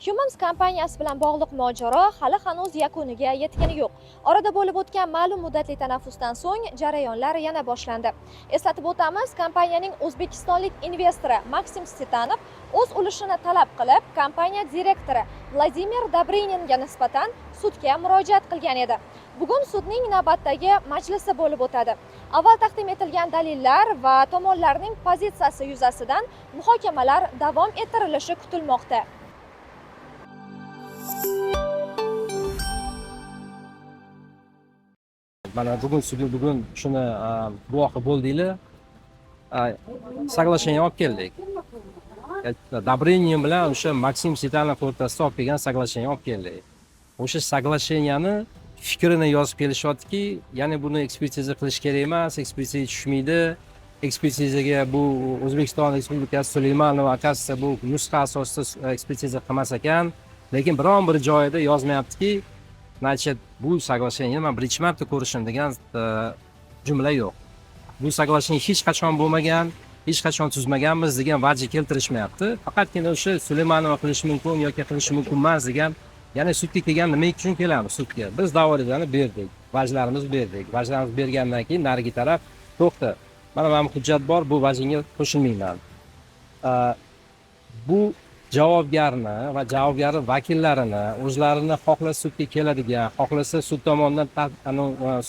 Humans kompaniyasi bilan bog'liq mojaro hali hanuz yakuniga yetgani yo'q. Orada bo'lib o'tgan ma'lum muddatli tanaffusdan so'ng jarayonlar yana boshlandi. Eslatib o'tamiz, kompaniyaning o'zbekistonlik investori Maksim Stetanov o'z ulushini talab qilib, kompaniya direktori Vladimir Dobryninga nisbatan sudga murojaat qilgan edi. Bugun sudning navbatdagi majlisi bo'lib o'tadi. Avval taqdim etilgan dalillar va tomonlarning pozitsiyasi yuzasidan muhokamalar davom ettirilishi kutilmoqda. Mana bugun shuni guvohi bo'ldinglar. Соглашение olib keldik. Добрынин bilan o'sha Maksim Stetanov o'rtasida olib kelgan соглашение olib keldik. O'sha соглашениеni fikrini yozib kelishyaptiki, ya'ni buni ekspertiza qilish kerak emas, ekspertizaga tushmaydi. Ekspertizaga bu O'zbekiston Respublikasi Suleymanova akasiyasi bu nusxa asosida ekspertiza qilmas ekan, lekin biron bir joyida yozmayaptiki, значит, bu соглашение men birinchi marta ko'rishim degan jumla yo'q. Bu соглашение hech qachon bo'lmagan, hech qachon tuzmaganmiz degan vajh keltirishmayapti. Faqatgina o'sha Suleymanova qilishi mumkin yoki qilishi mumkin emas degan, ya'ni sudga kelgan nima uchun kelamiz sudga? Biz da'volarni berdik, vajlarimizni berdik. Vajlarimizni bergandan keyin narigi taraf to'xta. Mana hujjat bor, bu vajhga qo'shilmayman. Bu javobgarni va javobgar vakillarini o'zlarini xohlasa sudga keladigan, xohlasa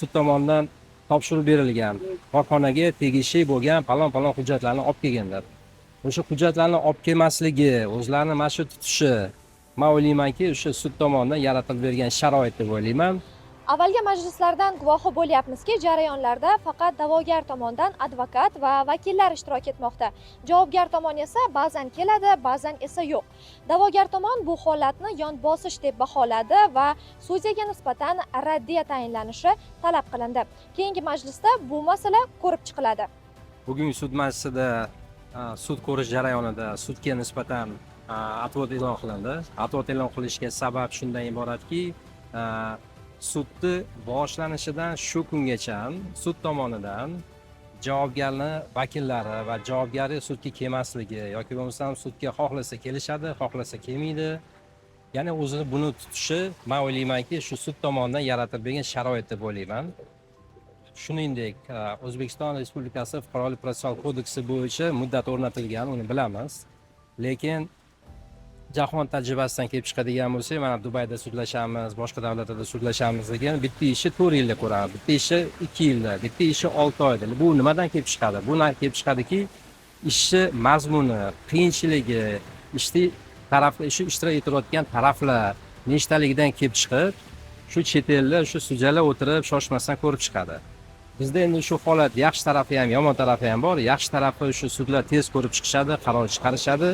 sud tomonidan topshirib berilgan korxonaga tegishli bo'lgan palon hujjatlarni olib kelganlar. O'sha hujjatlarni olib kelmasligi, o'zlarini mana shu tutishi, men o'ylaymanki, o'sha sud tomonidan yaratilib bergan sharoit deb o'ylayman. Avvalgi majlislardan guvohi bo'lyapmizki, jarayonlarda faqat da'vogar tomonidan advokat va vakillar ishtirok etmoqda. Javobgar tomon esa ba'zan keladi, ba'zan esa yo'q. Da'vogar tomon bu holatni yon bosish deb baholadi va sudyaga nisbatan raddiya tayinlanishi talab qilindi. Keyingi majlisda bu masala ko'rib chiqiladi. Bugungi sud majlisida sud ko'rish jarayonida sudga nisbatan atvod e'lon qilindi. Atvod e'lon qilishga sabab shundan iboratki, sudni boshlanishidan shu kungacha sud tomonidan javobgarni vakillari va javobgari sudga kelmasligi yoki bo'lmasam sudga xohlasa kelishadi, xohlasa kelmaydi. Ya'ni o'zini buni tutishi, men o'ylaymanki, shu sud tomonidan yaratilib bergan sharoit deb o'ylayman. Shuningdek, O'zbekiston Respublikasi Fuqarolik protsessual kodeksi bo'yicha muddat o'rnatilgan, uni bilamiz. Lekin jahon tajribasidan kelib chiqadigan bo'lsak, mana Dubayda sudlashamiz, boshqa davlatlarda sudlashamiz degan, bitta ishi 4 yilda ko'radi, bitta ishi 2 yilda, bitta ishi 6 oyda. Bu nimadan kelib chiqadi? Bundan kelib chiqadiki, ishni mazmuni, qiyinchiligi, ishtirok etayotgan taraflar nechtaligidan kelib chiqib, shu chet elda shu sudyalar o'tirib shoshmasdan ko'rib chiqadi. Bizda endi shu holat yaxshi tarafi ham, yomon tarafi ham bor. Yaxshi tarafi shu sudlar tez ko'rib chiqishadi, qaror chiqarishadi.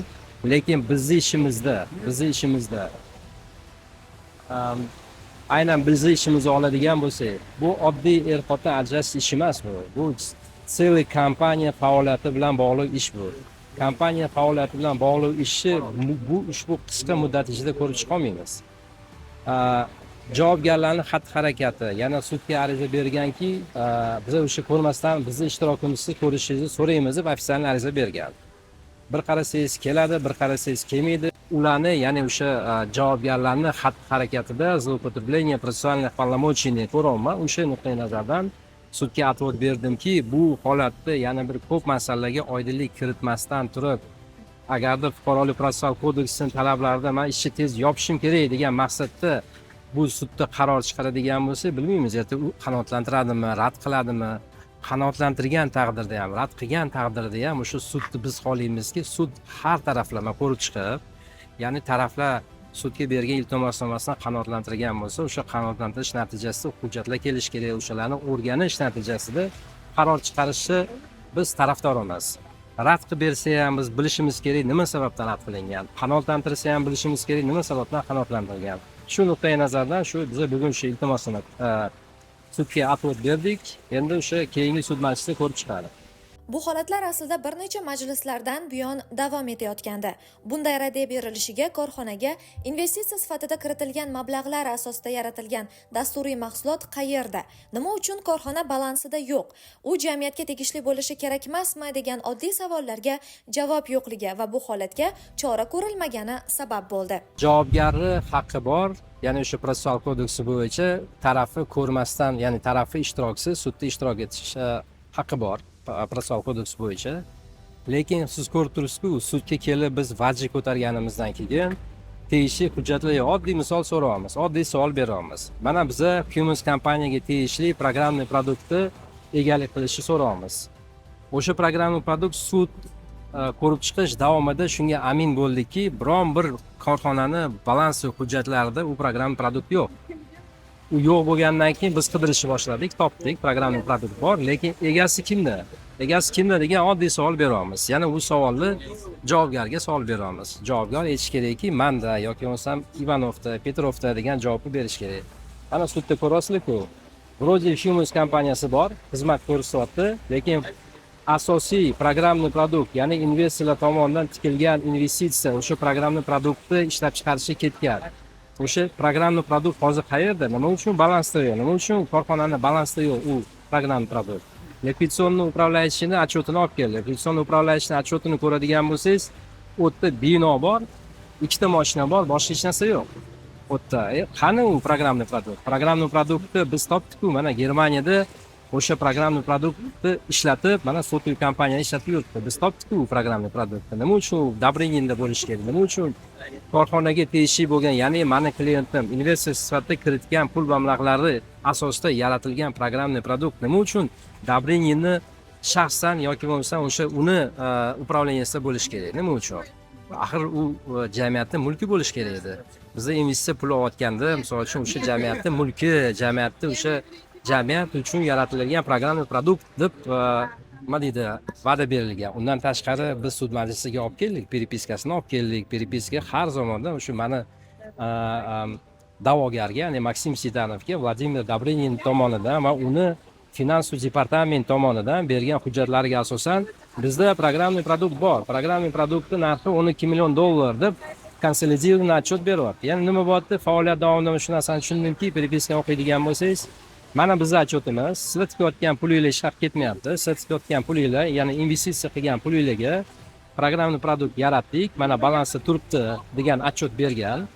Lekin bizning ishimizda aynan bizning ishimizni oladigan bo'lsak, bu oddiy er-xotin ajratish ishi emas bu. Bu siyli kompaniya faoliyati bilan bog'liq ish bu. Kompaniya faoliyati bilan bog'liq ishni bu ushbu qisqa muddat ichida ko'rib chiqa olmaymiz. Javobgarlarning xatti-harakati, yana sudga ariza berganki, biz o'sha ko'rmasdan bizni ishtirokimizni ko'rishingizni so'raymiz deb ofitsial ariza bergan. Bir qarasangiz keladi, bir qarasangiz kelmaydi. Ularni, ya'ni o'sha javobgarlarning xatti-harakatida zloupotreblение процессуальных полномочий ko'raman. O'sha nuqtai nazardan sudga atvod berdimki, bu holatda yana bir ko'p masalalarga oydinlik kiritmasdan turib, agarda fuqarolik protsessual kodeksining talablarida men ishni tez yopishim kerak degan maqsadda bu sudda qaror chiqaradigan bo'lsa, bilmaymiz, erta u qanoatlantiradimi, rad qiladimi? Qanoatlantirgan taqdirda ham, rad qilgan taqdirda ham o'sha sudni biz xohlaymizki, sud har taraflama ko'rib chiqib, ya'ni taraflar sudga bergan iltimosnomasini qanoatlantirgan bo'lsa, o'sha qanoatlantirish natijasida hujjatlar kelish kerak, o'shalarni o'rganish natijasida qaror chiqarishni biz tarafdorimiz. Rad qilib bersa ham biz bilishimiz kerak, nima sababdan rad qilingan. Qanoatlantirsa ham bilishimiz kerak, nima sababdan qanoatlantirilgan. Shu nuqtai nazardan shu biz bugun shu iltimosni sudga atvod berdik. Endi o'sha keyingi sud majlisida ko'rib chiqadi. Bu holatlar aslida bir necha majlislardan buyon davom etayotgandi. Bunday raddiya berilishiga korxonaga investitsiya sifatida kiritilgan mablag'lar asosida yaratilgan dasturiy mahsulot qayerda? Nima uchun korxona balansida yo'q? U jamiyatga tegishli bo'lishi kerak emasmi degan oddiy savollarga javob yo'qligi va bu holatga chora ko'rilmagani sabab bo'ldi. Javobgarni haqqi bor, ya'ni o'sha protsessual kodeksi bo'yicha tarafi ko'rmasdan, ya'ni tarafi ishtirokchisi sudda ishtirok etish haqqi bor protsessual kodeks bo'yicha. Lekin siz ko'rib turibsizku, sudga kelib biz vajni ko'targanimizdan keyin tegishli hujjatlarga oddiy misol so'rayapmiz, oddiy savol beryapmiz. Mana biza Humans kompaniyaga tegishli programmniy produktni egalik qilishni so'rayapmiz. O'sha programmniy produkt sud ko'rib chiqish davomida shunga amin bo'ldiki, biron bir korxonani balansi hujjatlarida u programmniy produkt yo'q. U yo'q bo'lgandan keyin biz qidirishni boshladik, topdik, programmniy produkt bor, lekin egasi kimda? Egasi kimda degan oddiy savol beryapmiz. Yana bu savolni javobgarga savol beryapmiz. Javobgar aytish kerakki, manda yoki bo'lmasam Ivanovda, Petrovda degan javobni berish kerak. Mana sudda ko'rasizlar-ku. Wrode Humans kompaniyasi bor, xizmat ko'rsatyapti, lekin asosiy programmniy produkt, ya'ni investorlar tomonidan tikilgan investitsiya o'sha programmniy produktni ishlab chiqarishga ketgan. O'sha programmniy produkt hozir qayerda? Nima uchun balansda yo'q? Nima uchun korxonani balansda yo'q u programmniy produkt? Likvidatsionni upravляющийni отчетini olib keldi. Likvidatsionni upravляющийni отчетini ko'radigan bo'lsangiz, u yerda bino bor, ikkita mashina bor, boshqa hech narsa yo'q. U yerda qani u programmniy produkt? Programmniy produktni biz topdik-ku, mana Germaniyada o'sha programmniy produktni ishlatib, mana Sotuy kompaniyani ishlatib yuribdi. Biz topdik-ku u programmniy produktni. Nima uchun Dabringinda bo'lish kerak? Nima uchun korxonaga tegishli bo'lgan, ya'ni meni klientim investor sifatida kiritgan pul mablag'lari asosida yaratilgan programmniy produkt nima uchun Dabringinni shaxsan yoki bo'lmasam o'sha uni upravleniyasida bo'lish kerak? Nima uchun? Axir u jamiyatning mulki bo'lish kerak edi. Bizda investitsiya pul olayotganda, misol uchun o'sha jamiyatning mulki, jamiyatda o'sha jamiyat uchun yaratilgan programmniy produkt deb nima deydi, va'da berilgan. Undan tashqari biz sud majlisiga olib keldik, peripiskasini olib keldik. Peripiska har zamonda o'sha mani da'vogarga, ya'ni Maksim Sidanovga Vladimir Dobrinin tomonidan va uni Finans departament tomonidan bergan hujjatlariga asosan bizda programmniy produkt bor. Programmniy produktni narxi 12 million dollar deb konsolidированный отчет beryapti. Ya'ni nima bo'lyapti? Faoliyat davomida shu narsani tushundimki, peripiskani o'qiydigan bo'lsangiz, mana bizning отчетimiz, sizlar tikayotgan pulinglar hech qayerga ketmayapti. Sizlar tikayotgan pulinglar, ya'ni investitsiya qilgan pulinglarga programmniy produkt yaratdik, mana balansda turibdi degan отчет bergan.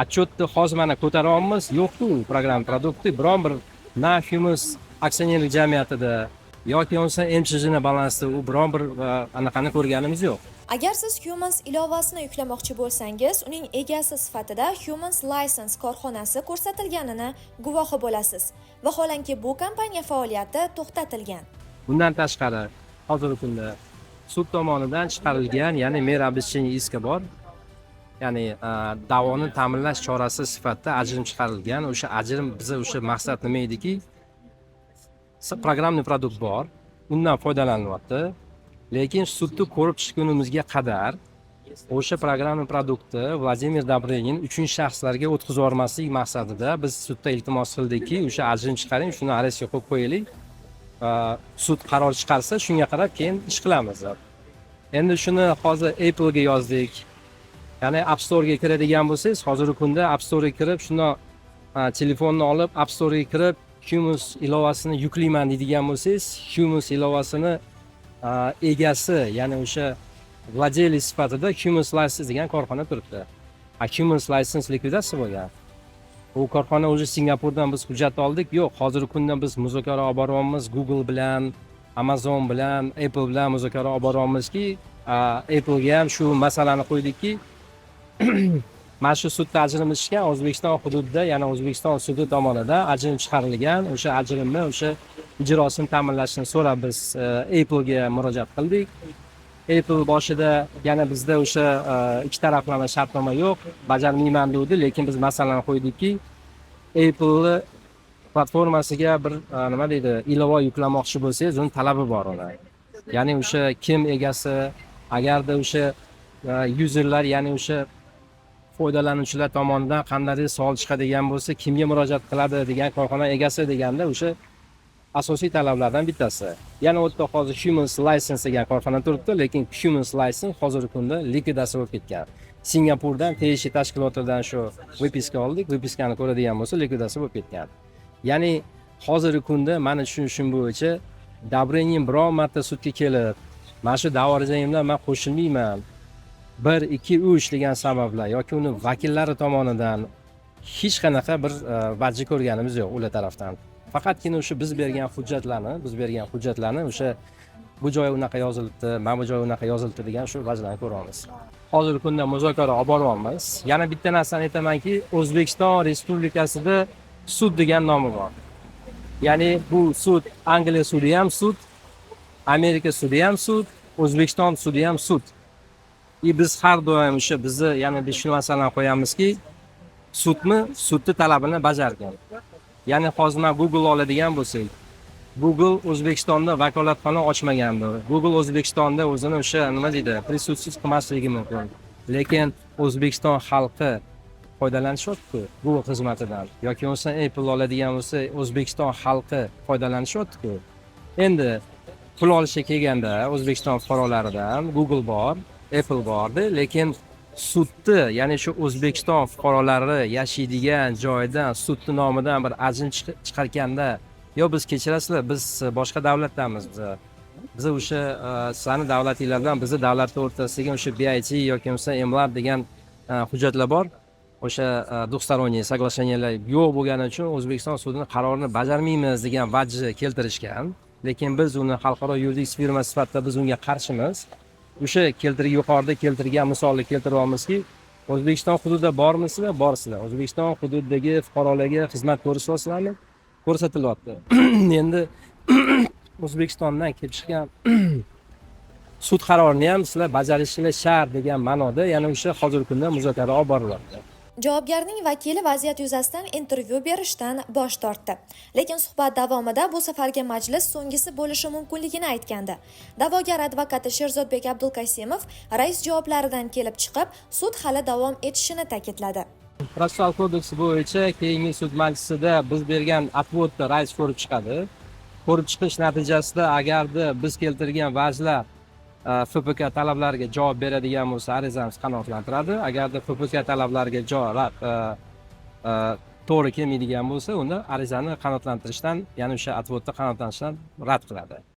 Отчетni hozir mana ko'taryapmiz, yo'q-ku programmniy produkti biron bir na Humans aksionerlik jamiyatida yoki bo'lmasa MCH'ni balansda u biron bir anaqani ko'rganimiz yo'q. Agar siz Humans ilovasini yuklamoqchi bo'lsangiz, uning egasi sifatida Humans License korxonasi ko'rsatilganini guvohi bo'lasiz. Vaholanki bu kompaniya faoliyati to'xtatilgan. Bundan tashqari, hozirgi kunda sud tomonidan chiqarilgan, ya'ni mera обещания iska bor. Ya'ni da'voni ta'minlash chorasi sifatida ajrim chiqarilgan. O'sha ajrim biza o'sha maqsad nima ediki, programmniy produkt bor, undan foydalanyapti. Lekin sudni ko'rib chiqqunimizga qadar o'sha programmniy produktni Vladimir Dobrinin uchinchi shaxslarga o'tkazib yubormaslik maqsadida biz sudda iltimos qildikki, o'sha ajrim chiqaring, shuni arestga qo'yib qo'yaylik. Sud qaror chiqarsa, shunga qarab keyin ish qilamiz. Endi shuni hozir Apple'ga yozdik. Ya'ni App Store'ga kiradigan bo'lsangiz, hozirgi kunda App Store'ga kirib, shuni telefonni olib App Store'ga kirib, Humans ilovasini yuklayman deydigan bo'lsangiz, Humans ilovasini egasi, ya'ni o'sha vладелец sifatida Humans License degan korxona turibdi. Humans License likvidatsiya bo'lgan. U korxona o'zi Singapurdan biz hujjat oldik. Yo'q, hozirgi kunda biz muzokara olib boryapmiz Google bilan, Amazon bilan, Apple bilan muzokara olib boryapmizki, Apple'ga ham shu masalani qo'ydikki, mana shu sudda ajrim chiqqan O'zbekiston hududida, ya'ni O'zbekiston sudi tomonidan ajrim chiqarilgan. O'sha ajrimni, o'sha ijrosini ta'minlashni so'rab biz Apple'ga murojaat qildik. Apple boshida yana bizda o'sha ikki taraflama shartnoma yo'q, bajarmayman dedi, lekin biz masalani qo'ydikki, Apple platformasiga bir nima deydi, ilova yuklamoqchi bo'lsangiz, uning talabi bor uni. Ya'ni o'sha kim egasi, agarda o'sha userlar, ya'ni o'sha foydalanuvchilar tomonidan qandaydir savol chiqadigan bo'lsa, kimga murojaat qiladi degan korxona egasi deganda o'sha asosiy talablardan bittasi. Yana u yerda hozir Humans License degan korxona turibdi, lekin Humans License hozirgi kunda likvidatsiya bo'lib ketgan. Singapurdan tegishli tashkilotlardan shu vipiska oldik, vipiskani ko'radigan bo'lsa likvidatsiya bo'lib ketgan. Ya'ni hozirgi kunda mani tushunishim bo'yicha Dabrenin biron marta sudga kelib, mana shu da'vo rejimdan men qo'shilmayman, 1, 2, 3 degan sabablar yoki uni vakillari tomonidan hech qanaqa bir vajji ko'rganimiz yo'q ular tarafdan. Faqatgina o'sha biz bergan hujjatlarni o'sha bu joy unaqa yozilibdi, mana bu joy unaqa yozilibdi degan shu vajlarni ko'ramiz. Hozirgi kunda muzokara olib boryapmiz. Yana bitta narsani aytamanki, O'zbekiston Respublikasida sud degan nomi bor. Ya'ni bu sud Angliya sudi ham sud, Amerika sudi ham sud, O'zbekiston sudi ham sud. Biz har doim o'sha bizni yana biz shu masalani qo'yamizki, sudni talabini bajargan. Ya'ni hozir men Google oladigan bo'lsak, Google O'zbekistonda vakolatxona ochmagandi. Google O'zbekistonda o'zini o'sha nima deydi, prisutsiz qilmasligi mumkin. Lekin O'zbekiston xalqi foydalanishyapti Google xizmatidan. Yoki bo'lmasa Apple oladigan bo'lsa, O'zbekiston xalqi foydalanishyapti. Endi pul olishga kelganda O'zbekiston fuqarolaridan Google bor, Apple bordi, lekin sudni, ya'ni shu O'zbekiston fuqarolari yashaydigan joydan sudni nomidan bir ajin chiqarganda, yo biz kechirasizlar, biz boshqa davlatdanmiz biz o'sha sizlarning davlatinglar bilan bizni davlatlar o'rtasidagi o'sha BIT yoki bo'lmasa MLAB degan hujjatlar bor. O'sha двухсторонние соглашениялар yo'q bo'lgani uchun O'zbekiston sudining qarorini bajarmaymiz degan vajni keltirishgan. Lekin biz uni xalqaro yuridik firma sifatida biz unga qarshimiz. O'sha yuqorida keltirgan misolni keltiryapmizki, O'zbekiston hududida bormisizlar? Borsizlar. O'zbekiston hududidagi fuqarolarga xizmat ko'rsatyapsizlarmi? Ko'rsatilyapti. Endi O'zbekistondan kelib chiqqan sud qarorini ham sizlar bajarishingiz shart degan ma'noda, ya'ni o'sha hozirgi kunda muzokara olib borilyapti. Javobgarning vakili vaziyat yuzasidan intervyu berishdan bosh tortdi. Lekin suhbat davomida bu safargi majlis so'nggisi bo'lishi mumkinligini aytgandi. Da'vogar advokati Sherzodbek Abdulkasimov rais javoblaridan kelib chiqib, sud hali davom etishini ta'kidladi. Protsessual kodeksi bo'yicha keyingi sud majlisida biz bergan отводni rais ko'rib chiqadi. Ko'rib chiqish natijasida agarda biz keltirgan vajlar FPK talablariga javob beradigan bo'lsa, arizamiz qanoatlantiradi. Agarda FPK talablariga javob to'g'ri kelmaydigan bo'lsa, unda arizani qanoatlantirishdan, ya'ni o'sha отводni qanoatlantirishdan rad qiladi.